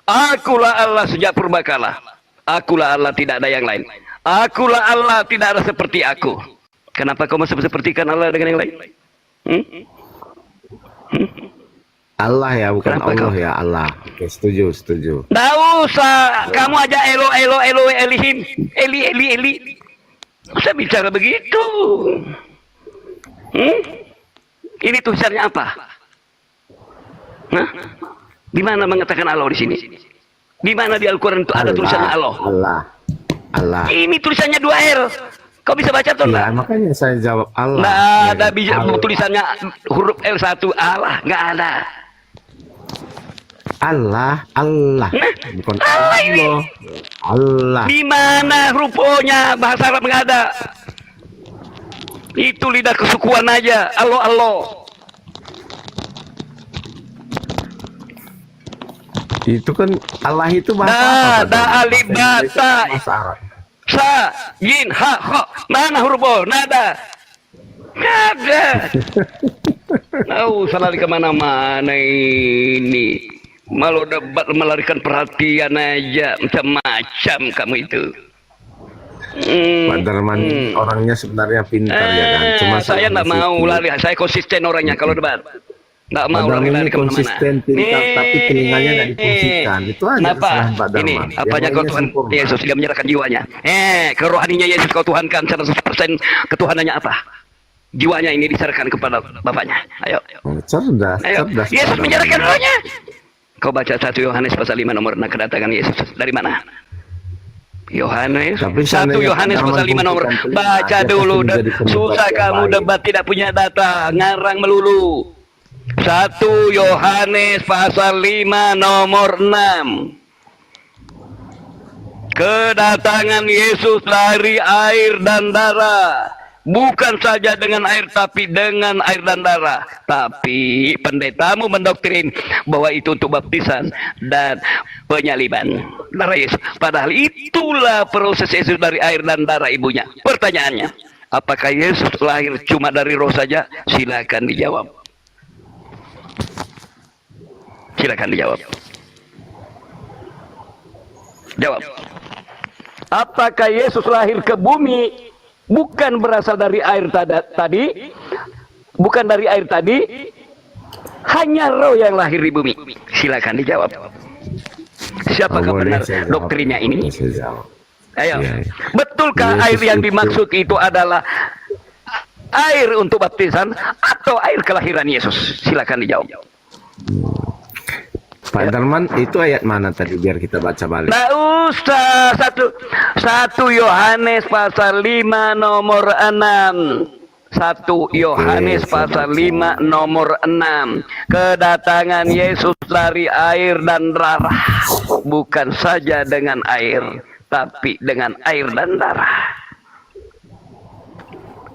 Akulah Allah sejak purbakala. Akulah Allah, tidak ada yang lain. Akulah Allah, tidak ada seperti aku. Kenapa kau masih sepertikan Allah dengan yang lain? Allah ya, bukan Kenapa Allah kau? ya, Allah. Oke, setuju. Tidak usah. Kamu aja elo elihim. Eli. Saya bicara begitu. Ini tulisannya apa? Hah? Di mana mengatakan Allah di sini? Di mana di Al-Quran itu ada tulisannya Allah? Allah. Ini tulisannya 2 L. Kau bisa baca atau Ya, enggak? makanya saya jawab Allah. Nggak ada Ya, bisa Allah. tulisannya huruf L1 Allah, nggak ada. Allah. Bukan Allah ini. Allah. Di mana huruf O-nya? Bahasa Arab nggak ada. Itu lidah kesukuan aja. Allah. Itu kan Allah itu bahasa apa? Da alif bata. Bahasa Arab. Sa, yin, ha, kha. Mana huruf O? Nada. Nggak ada. Salah kemana-mana ini. Malu debat melarikan perhatian aja. Macam-macam kamu itu. Pak Darman orangnya sebenarnya pintar ya kan. Cuma Saya nggak mau lari. Saya konsisten orangnya kalau debat. Nggak Pak mau Darman lari-lari ini konsisten pintar, tapi telinganya nggak difungsikan. Itu aja Kenapa? kesalahan Pak Darman. Ini Yang apanya kau lainnya Tuhan sempurna. Yesus tidak menyerahkan jiwanya. Kerohaninya Yesus kau tuhankan 100%. Ketuhanannya apa? Jiwanya ini diserahkan kepada Bapaknya. Ayo. Oh, cerdas. Yesus Pak menyerahkan Darman. rohnya. Kau baca 1 Yohanes pasal 5 nomor 6 kedatangan Yesus. Dari mana? Yohanes. Tapi 1 seandainya Yohanes Pak pasal 5 Darman nomor. fungsikan telinga, Baca dia dulu. pasti menjadi pendebat Susah yang kamu baik. debat tidak punya data. Ngarang melulu. 1 Yohanes pasal 5 nomor 6. Kedatangan Yesus dari air dan darah. Bukan saja dengan air, tapi dengan air dan darah. Tapi pendetamu mendoktrin bahwa itu untuk baptisan dan penyaliban darah Yesus. Padahal itulah proses Yesus dari air dan darah ibunya. Pertanyaannya, apakah Yesus lahir cuma dari roh saja? Silakan dijawab. Silakan dijawab. Jawab. Apakah Yesus lahir ke bumi bukan berasal dari air tadi? Bukan dari air tadi? Hanya roh yang lahir di bumi. Silakan dijawab. Siapakah boleh, benar saya jawab. doktrinnya ini? Saya jawab. Ayo. Iya. Betulkah Yesus air yang itu- dimaksud itu adalah air untuk baptisan atau air kelahiran Yesus? Silakan dijawab. Pak Darman, itu ayat mana tadi biar kita baca balik? Nggak usah. Satu Yohanes pasal 5 nomor 6. 1 Yohanes pasal 5 nomor 6. Kedatangan Yesus dari air dan darah. Bukan saja dengan air, tapi dengan air dan darah.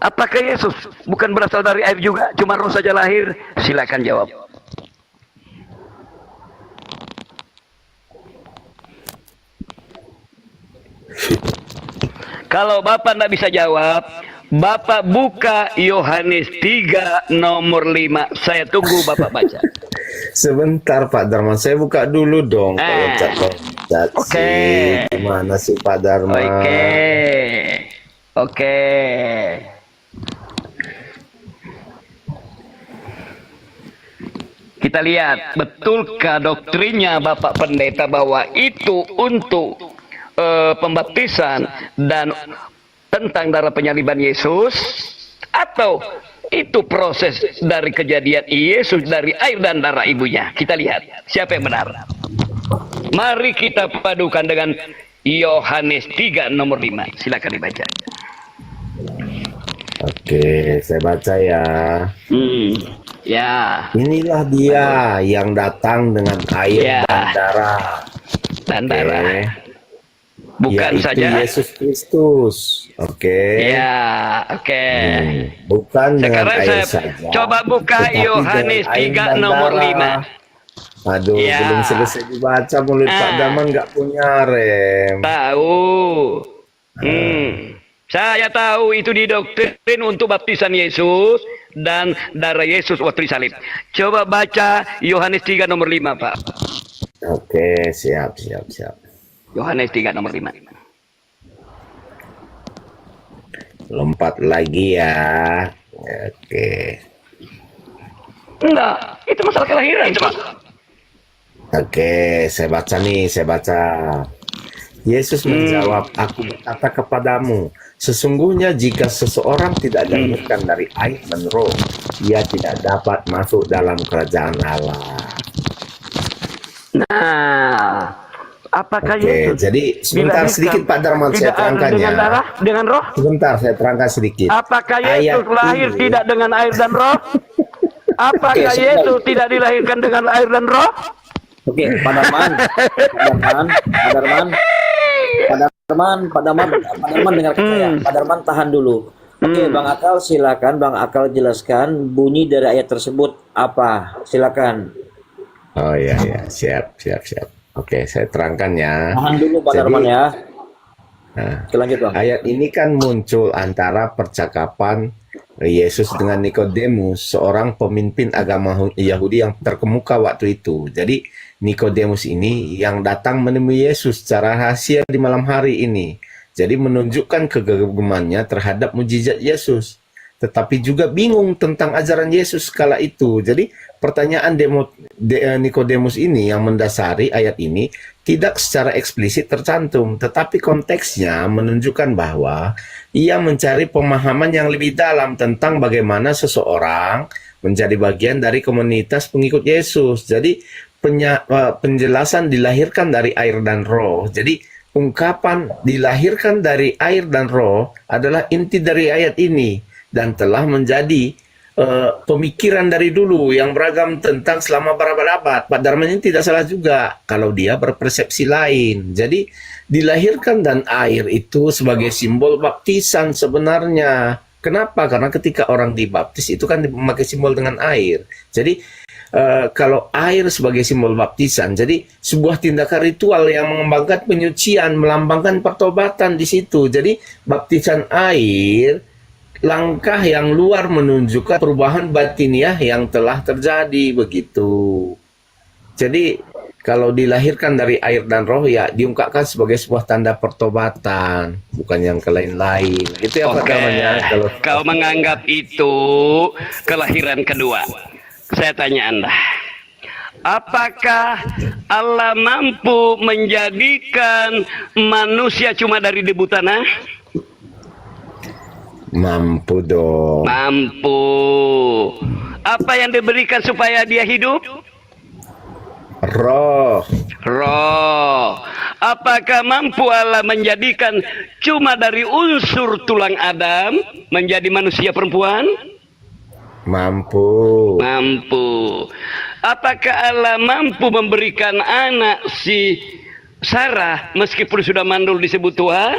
Apakah Yesus bukan berasal dari air juga? Cuma roh saja lahir? Silakan jawab. Kalau Bapak tidak bisa jawab, Bapak buka Yohanes 3 nomor 5. Saya tunggu Bapak baca. Sebentar Pak Darman, saya buka dulu dong. Kalau cat Oke. sih, gimana sih Pak Darman? Oke. Kita lihat, betulkah doktrinnya Bapak Pendeta bahwa itu untuk pembaptisan dan tentang darah penyaliban Yesus, atau itu proses dari kejadian Yesus dari air dan darah ibunya? Kita lihat siapa yang benar. Mari kita padukan dengan Yohanes 3 nomor 5. Silakan dibaca. Oke, saya baca ya. Ya. Inilah dia yang datang dengan air Ya. dan darah. Dan Oke. darah. Bukan Yaitu saja. Yesus Kristus. Oke. Ya, oke. Bukan dengan Sekarang air saya saja. coba buka tetapi Yohanes dengan air 3 dan nomor darah. 5. Aduh, Ya. belum selesai dibaca mulut Pak Daman nggak punya rem. Tahu. Saya tahu itu didoktrin untuk baptisan Yesus dan darah Yesus waktu disalib. Coba baca Yohanes 3 nomor 5, Pak. Oke, siap. Yohanes 3 nomor 5. Lompat lagi ya. Oke. Enggak, itu masalah kelahiran, Pak. Oke, saya baca. Yesus menjawab, aku berkata kepadamu, sesungguhnya jika seseorang tidak dilahirkan dari air dan roh, ia tidak dapat masuk dalam kerajaan Allah. Nah, apakah Oke, Yesus jadi sebentar dilahirkan sedikit Pak Darman saya tidak terangkannya. dengan darah, dengan roh? Sebentar saya terangkan sedikit. Apakah Ayat Yesus lahir ini- tidak dengan air dan roh? Apakah Oke, Yesus tidak dilahirkan dengan air dan roh? Oke, Pak Darman dengarkan saya. Pak Darman tahan dulu. Oke, Bang Akal silakan. Bang Akal jelaskan bunyi dari ayat tersebut apa? Silakan. Oh iya, siap. Oke, saya terangkan ya. Tahan dulu Pak Jadi, Darman ya. Nah, Lanjut Bang. ayat ini kan muncul antara percakapan Yesus dengan Nikodemus, seorang pemimpin agama Yahudi yang terkemuka waktu itu. Jadi Nikodemus ini yang datang menemui Yesus secara rahasia di malam hari ini. Jadi menunjukkan kekagumannya terhadap mujizat Yesus. Tetapi juga bingung tentang ajaran Yesus kala itu. Jadi pertanyaan Nikodemus ini yang mendasari ayat ini tidak secara eksplisit tercantum, tetapi konteksnya menunjukkan bahwa ia mencari pemahaman yang lebih dalam tentang bagaimana seseorang menjadi bagian dari komunitas pengikut Yesus. Jadi penjelasan dilahirkan dari air dan roh. Jadi ungkapan dilahirkan dari air dan roh adalah inti dari ayat ini dan telah menjadi pemikiran dari dulu yang beragam tentang selama berabad-abad. Pak Darman ini tidak salah juga kalau dia berpersepsi lain. Jadi dilahirkan dan air itu sebagai simbol baptisan sebenarnya. Kenapa? Karena ketika orang dibaptis itu kan memakai simbol dengan air. Jadi kalau air sebagai simbol baptisan, jadi sebuah tindakan ritual yang mengembangkan penyucian, melambangkan pertobatan di situ. Jadi baptisan air langkah yang luar menunjukkan perubahan batiniah yang telah terjadi begitu. Jadi kalau dilahirkan dari air dan roh ya diungkapkan sebagai sebuah tanda pertobatan, bukan yang ke lain-lain. Itu ya Pak namanya. Kalau Kau menganggap itu kelahiran kedua. Saya tanya Anda, apakah Allah mampu menjadikan manusia cuma dari debu tanah? Mampu dong. Mampu. Apa yang diberikan supaya dia hidup? Roh. Roh. Apakah mampu Allah menjadikan cuma dari unsur tulang Adam menjadi manusia perempuan? Mampu. Mampu. Apakah Allah mampu memberikan anak si Sarah meskipun sudah mandul disebut Tuhan?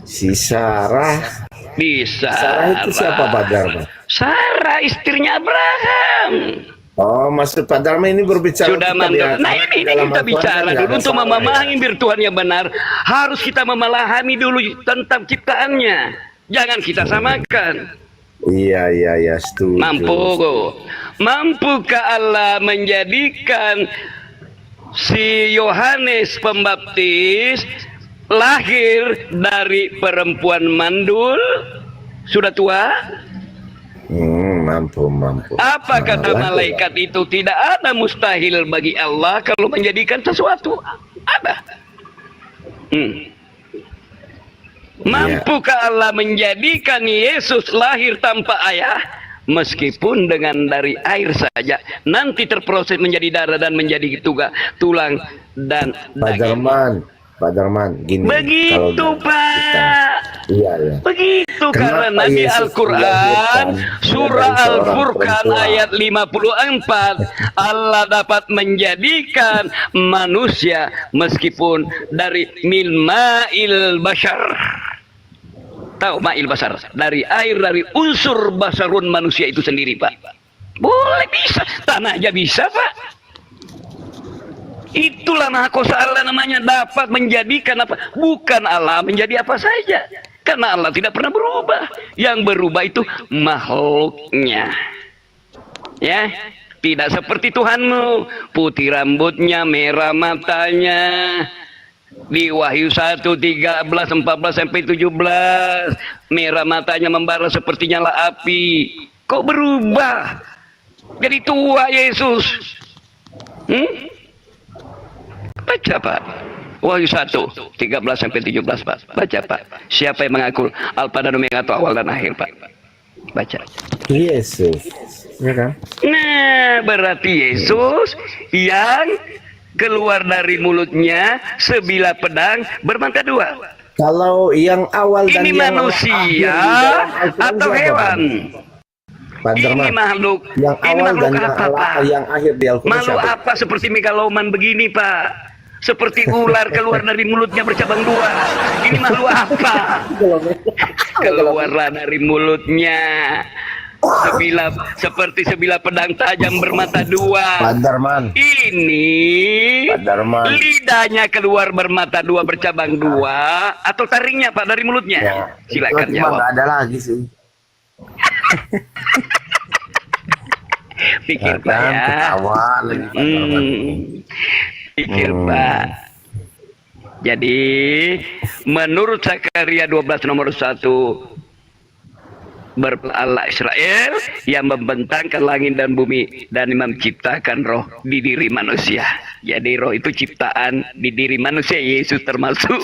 Si Sarah. Bisa. Sarah itu siapa Pak Dharma? Sarah istrinya Abraham. Oh, maksud Pak Dharma ini berbicara Sudah kita mandul. ya, Nah karena ini dalam kita Al-Quran bicara kan dulu nggak ada untuk Sarah, memahami ya. Tuhan yang benar. Harus kita memahami dulu tentang ciptaannya. Jangan kita samakan. Iya, setuju. Mampukah Allah menjadikan si Yohanes Pembaptis lahir dari perempuan mandul sudah tua? Mampu. Apa kata Malah, malaikat itu? Tidak ada mustahil bagi Allah kalau menjadikan sesuatu. Ada. Mampukah Allah menjadikan Yesus lahir tanpa ayah? Meskipun dengan dari air saja, nanti terproses menjadi darah dan menjadi tulang dan daging. Pak Darman, gini. Begitu kalau Pak. Iya. Begitu Kenapa karena di Yesus Al-Quran dilahirkan surah dari seorang Al-Furqan perempuan? ayat 54 Allah dapat menjadikan manusia meskipun dari ma'il bashar. Tahu ma'il bashar? Dari air, dari unsur basarun manusia itu sendiri Pak. Boleh bisa, tanah aja bisa Pak. Itulah Maha Kuasa Allah namanya, dapat menjadikan apa? Bukan Allah menjadi apa saja. Karena Allah tidak pernah berubah. Yang berubah itu makhluknya. Ya, tidak seperti Tuhanmu. Putih rambutnya, merah matanya. Di Wahyu 1, 13, 14 sampai 17. Merah matanya membara seperti nyala api. Kok berubah? Jadi tua Yesus. Baca Pak. Wahyu 1, 13 sampai 17 Pak. Baca Pak. Siapa yang mengaku Alfa dan Omega atau awal dan akhir Pak? Baca. Yesus. Ya kan? Nah, berarti Yesus yang keluar dari mulutnya sebilah pedang bermata dua. Kalau yang awal dan Ini yang manusia akhir di dalam Al-Quran atau siapa, hewan? Pak Ini Darman? makhluk. Yang Ini awal makhluk dan apa Pak? yang akhir di Al-Quran Makhluk siapa? apa seperti megaloman begini Pak? Seperti ular keluar dari mulutnya bercabang dua. Ini makhluk apa? Keluarlah dari mulutnya seperti sebilah pedang tajam bermata dua. Pak Darman. Ini Pak Darman. lidahnya keluar bermata dua, bercabang dua, atau taringnya Pak dari mulutnya? Ya, Silakan itu cuma jawab. nggak ada lagi sih. Pikir Pak Kan, ya. ketawa lagi Pak Darman. Pikir Pak. Jadi menurut Zakaria 12 nomor 1 Allah Israel yang membentangkan langit dan bumi dan menciptakan roh di diri manusia. Jadi roh itu ciptaan di diri manusia, Yesus termasuk.